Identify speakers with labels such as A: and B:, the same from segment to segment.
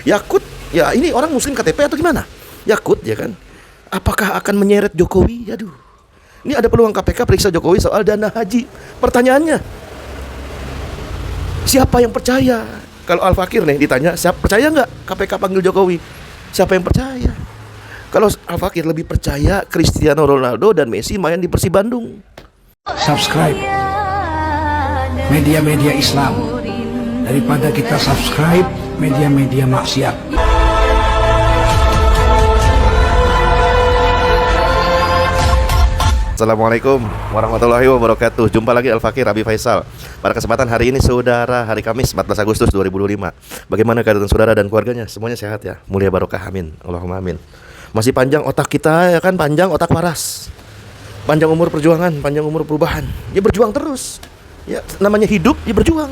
A: Yakut, ya ini orang muslim KTP atau gimana? Yakut ya kan. Apakah akan menyeret Jokowi? Aduh. Ini ada peluang KPK periksa Jokowi soal dana haji. Pertanyaannya, siapa yang percaya? Kalau Al-Fakir nih ditanya, siapa percaya nggak KPK panggil Jokowi? Siapa yang percaya? Kalau Al-Fakir lebih percaya Cristiano Ronaldo dan Messi main di Persib Bandung.
B: Subscribe media-media Islam daripada kita subscribe media-media maksiat.
A: Assalamualaikum warahmatullahi wabarakatuh. Jumpa lagi Al-Fakir Abi Faisal. Pada kesempatan hari ini saudara, hari Kamis 14 Agustus 2025. Bagaimana keadaan saudara dan keluarganya? Semuanya sehat ya? Mulia barokah, amin. Allahumma amin. Masih panjang otak kita ya kan, panjang otak waras. Panjang umur perjuangan, panjang umur perubahan. Ya berjuang terus. Ya namanya hidup, ya berjuang.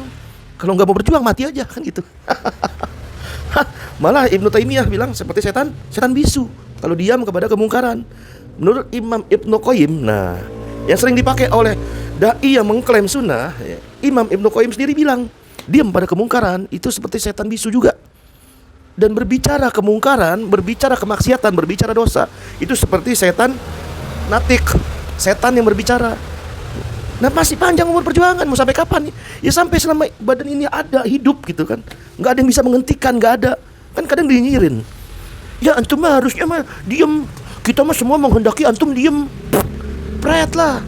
A: Kalau nggak mau berjuang mati aja kan gitu. Malah Ibnu Taimiyah bilang seperti setan bisu kalau diam kepada kemungkaran. Menurut Imam Ibnu Qayyim, nah yang sering dipakai oleh dai yang mengklaim sunnah, ya, Imam Ibnu Qayyim sendiri bilang diam pada kemungkaran itu seperti setan bisu juga. Dan berbicara kemungkaran, berbicara kemaksiatan, berbicara dosa, itu seperti setan natik, setan yang berbicara. Nah masih panjang umur perjuangan, mau sampai kapan? Ya sampai selama badan ini ada, hidup gitu kan. Nggak ada yang bisa menghentikan, nggak ada. Kan kadang dinyirin, ya antum mah harusnya mah diem. Kita mah semua menghendaki antum diem. Pret lah.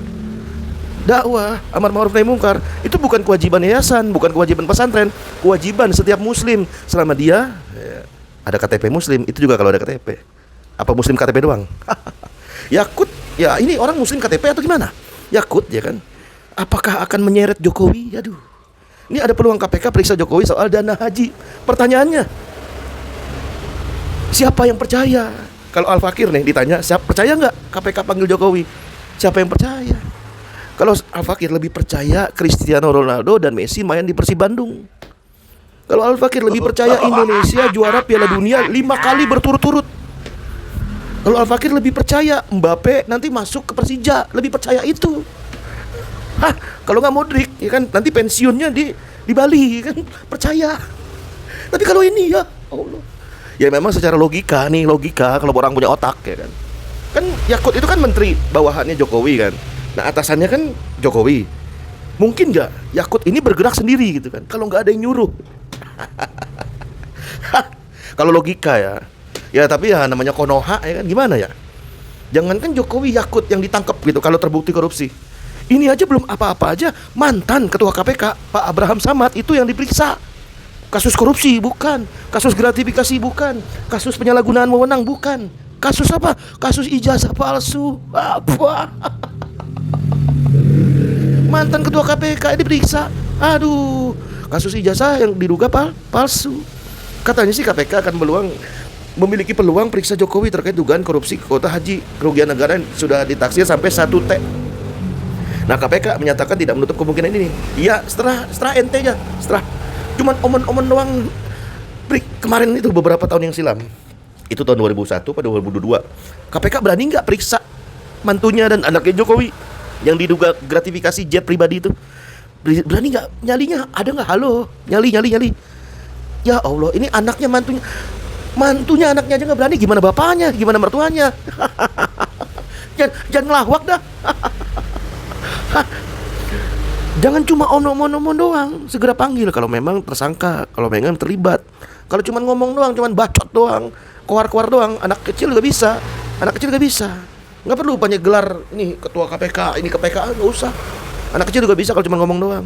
A: Dakwah, amar ma'ruf nahi mungkar itu bukan kewajiban yayasan, bukan kewajiban pesantren, kewajiban setiap muslim selama dia ada KTP muslim. Itu juga kalau ada KTP. Apa muslim KTP doang? Yakut, ya ini orang muslim KTP atau gimana? Yakut ya kan. Apakah akan menyeret Jokowi? Aduh. Ini ada peluang KPK periksa Jokowi soal dana haji. Pertanyaannya, siapa yang percaya? Kalau Al-Fakir nih ditanya, siapa percaya nggak KPK panggil Jokowi? Siapa yang percaya? Kalau Al-Fakir lebih percaya Cristiano Ronaldo dan Messi main di Persib Bandung. Kalau Al-Fakir lebih percaya Indonesia juara Piala Dunia 5 kali berturut-turut. Kalau Al-Fakir lebih percaya Mbappe nanti masuk ke Persija, lebih percaya itu. Kalau nggak Modric, ya kan nanti pensiunnya di Bali, kan percaya. Tapi kalau ini ya Allah. Ya memang secara logika kalau orang punya otak ya kan. Kan Yakut itu kan menteri bawahannya Jokowi kan. Nah atasannya kan Jokowi. Mungkin nggak Yakut ini bergerak sendiri gitu kan? Kalau nggak ada yang nyuruh. Kalau logika ya. Ya tapi ya namanya Konoha ya kan, gimana ya? Jangankan Jokowi, Yakut yang ditangkap gitu kalau terbukti korupsi. Ini aja belum apa-apa aja, mantan ketua KPK Pak Abraham Samad itu yang diperiksa. Kasus korupsi bukan, kasus gratifikasi bukan, kasus penyalahgunaan wewenang bukan. Kasus apa? Kasus ijazah palsu. Apa? Mantan ketua KPK diperiksa. Aduh, kasus ijazah yang diduga palsu. Katanya sih KPK akan memiliki peluang periksa Jokowi terkait dugaan korupsi kuota haji kerugian negara yang sudah ditaksir sampai 1 T. Nah KPK menyatakan tidak menutup kemungkinan ini. Iya, setelah ente-nya, setelah cuman omen-omen doang. Kemarin itu beberapa tahun yang silam, itu tahun 2001 pada 2022, KPK berani nggak periksa mantunya dan anaknya Jokowi yang diduga gratifikasi jet pribadi itu? Berani nggak? Nyalinya ada nggak? Halo, nyali. Ya Allah, ini anaknya, mantunya anaknya aja nggak berani, gimana bapaknya, gimana mertuanya? jangan ngelawak dah. Jangan cuma omong doang, segera panggil kalau memang tersangka, kalau memang terlibat. Kalau cuma ngomong doang, cuma bacot doang, keluar doang, anak kecil gak bisa. Nggak perlu banyak gelar, ini ketua KPK, ini KPK, nggak usah. Anak kecil juga bisa kalau cuma ngomong doang.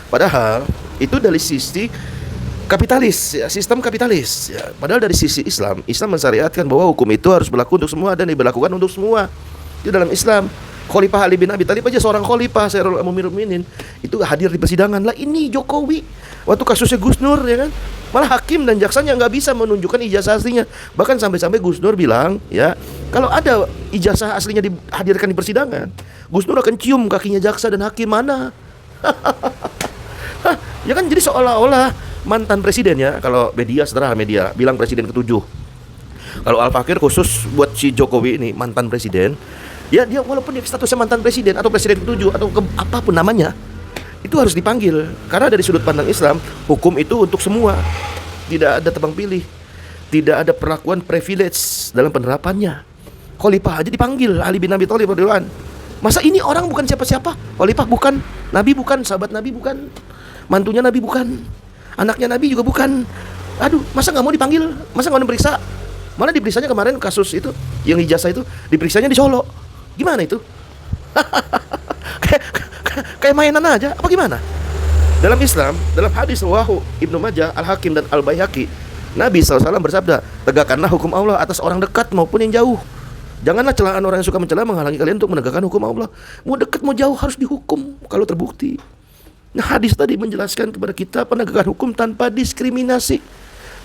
A: Padahal itu dari sisi kapitalis, ya, sistem kapitalis. Ya. Padahal dari sisi Islam mensyariatkan bahwa hukum itu harus berlaku untuk semua dan diberlakukan untuk semua. Itu dalam Islam. Khalifah Ali bin Abi Thalib aja seorang khalifah, Syairul Amirul Mukminin, itu hadir di persidangan. Lah ini Jokowi waktu kasusnya Gus Nur ya kan, malah hakim dan jaksanya nggak bisa menunjukkan ijazah aslinya. Bahkan sampai Gus Nur bilang ya, kalau ada ijazah aslinya dihadirkan di persidangan, Gus Nur akan cium kakinya jaksa dan hakim mana. Ya kan, jadi seolah-olah mantan presiden ya, kalau setelah media bilang presiden ke-7. Kalau Al-Fakir khusus buat si Jokowi ini mantan presiden. Ya dia walaupun dia statusnya mantan presiden atau presiden ke-7 atau apapun namanya, itu harus dipanggil. Karena dari sudut pandang Islam, hukum itu untuk semua, tidak ada tebang pilih. Tidak ada perlakuan privilege dalam penerapannya. Khalifah aja dipanggil Ali bin Abi Thalib radhiyallahu anhu. Masa ini orang bukan siapa-siapa? Khalifah bukan, Nabi bukan, sahabat Nabi bukan, mantunya Nabi bukan, anaknya Nabi juga bukan. Aduh, masa nggak mau dipanggil? Masa nggak mau diperiksa? Mana diperiksanya kemarin kasus itu, yang ijazah itu, diperiksanya di Solo. Gimana itu? kayak mainan aja, apa gimana? Dalam Islam, dalam hadis riwayat Ibnu Majah, Al-Hakim dan Al-Baihaqi, Nabi SAW bersabda, tegakkanlah hukum Allah atas orang dekat maupun yang jauh. Janganlah celaan orang yang suka mencela menghalangi kalian untuk menegakkan hukum Allah. Mau dekat mau jauh harus dihukum kalau terbukti. Nah, hadis tadi menjelaskan kepada kita penegakan hukum tanpa diskriminasi.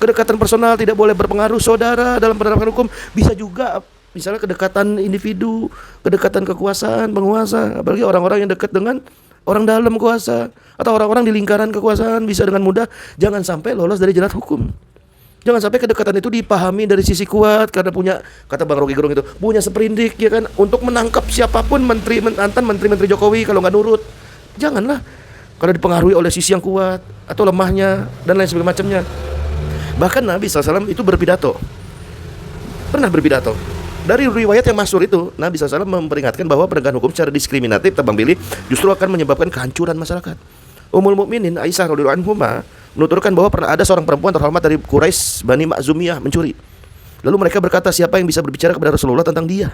A: Kedekatan personal tidak boleh berpengaruh saudara dalam penerapan hukum. Bisa juga misalnya kedekatan individu, kedekatan kekuasaan, penguasa, apalagi orang-orang yang dekat dengan orang dalam kuasa atau orang-orang di lingkaran kekuasaan bisa dengan mudah jangan sampai lolos dari jerat hukum. Jangan sampai kedekatan itu dipahami dari sisi kuat karena punya, kata Bang Rocky Gerung itu, punya seperindik ya kan, untuk menangkap siapapun mantan menteri-menteri Jokowi kalau nggak nurut. Janganlah kalau dipengaruhi oleh sisi yang kuat atau lemahnya dan lain sebagainya. Bahkan Nabi SAW itu pernah berpidato. Dari riwayat yang masyhur itu, Nabi SAW memperingatkan bahwa penegakan hukum secara diskriminatif tebang pilih justru akan menyebabkan kehancuran masyarakat. Ummul Mukminin Aisyah radhiyallahu anha menuturkan bahwa pernah ada seorang perempuan terhormat dari Quraisy Bani Makhzumiyah mencuri. Lalu mereka berkata, siapa yang bisa berbicara kepada Rasulullah tentang dia?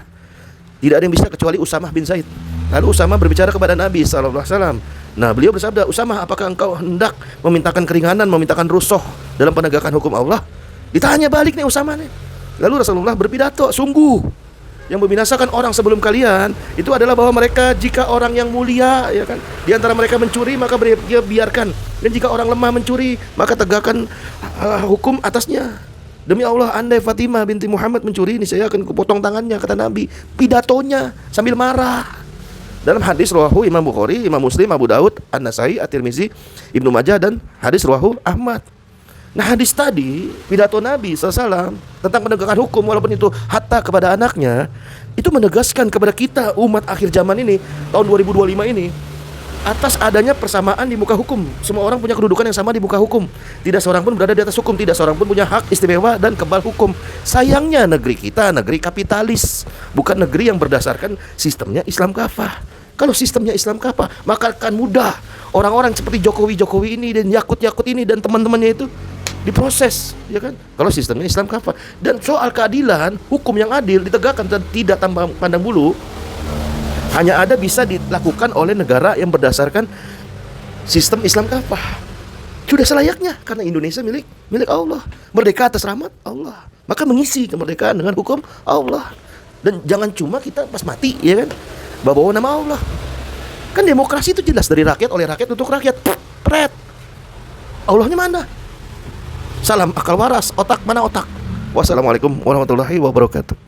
A: Tidak ada yang bisa kecuali Usamah bin Zaid. Lalu Usamah berbicara kepada Nabi SAW. Nah, beliau bersabda, Usamah, apakah engkau hendak memintakan keringanan, memintakan rusuh dalam penegakan hukum Allah? Ditanya balik nih Usamah nih. Lalu Rasulullah berpidato, sungguh yang membinasakan orang sebelum kalian itu adalah bahwa mereka, jika orang yang mulia ya kan, di antara mereka mencuri, maka biarkan, dan jika orang lemah mencuri, maka tegakkan hukum atasnya. Demi Allah, andai Fatimah binti Muhammad mencuri, ini saya akan kupotong tangannya, kata Nabi. Pidatonya sambil marah. Dalam hadis riwayat Imam Bukhari, Imam Muslim, Abu Daud, An-Nasai, At-Tirmizi, Ibnu Majah, dan hadis riwayat Ahmad. Nah, hadis tadi, pidato Nabi SAW tentang penegakan hukum, walaupun itu hatta kepada anaknya, itu menegaskan kepada kita umat akhir zaman ini, tahun 2025 ini, atas adanya persamaan di muka hukum. Semua orang punya kedudukan yang sama di muka hukum. Tidak seorang pun berada di atas hukum. Tidak seorang pun punya hak istimewa dan kebal hukum. Sayangnya negeri kita negeri kapitalis, bukan negeri yang berdasarkan sistemnya Islam kafah. Kalau sistemnya Islam kafah, maka akan mudah orang-orang seperti Jokowi ini dan Yakut ini dan teman-temannya itu diproses, ya kan? Kalau sistemnya Islam kafah. Dan soal keadilan, hukum yang adil ditegakkan dan tidak tambah pandang bulu, hanya ada bisa dilakukan oleh negara yang berdasarkan sistem Islam kafah. Sudah selayaknya, karena Indonesia milik Allah, merdeka atas rahmat Allah, maka mengisi kemerdekaan dengan hukum Allah. Dan jangan cuma kita pas mati, ya kan, bawa nama Allah. Kan demokrasi itu jelas dari rakyat, oleh rakyat, untuk rakyat. Pret. Allahnya mana? Salam akal waras, otak mana otak? Wassalamualaikum warahmatullahi wabarakatuh.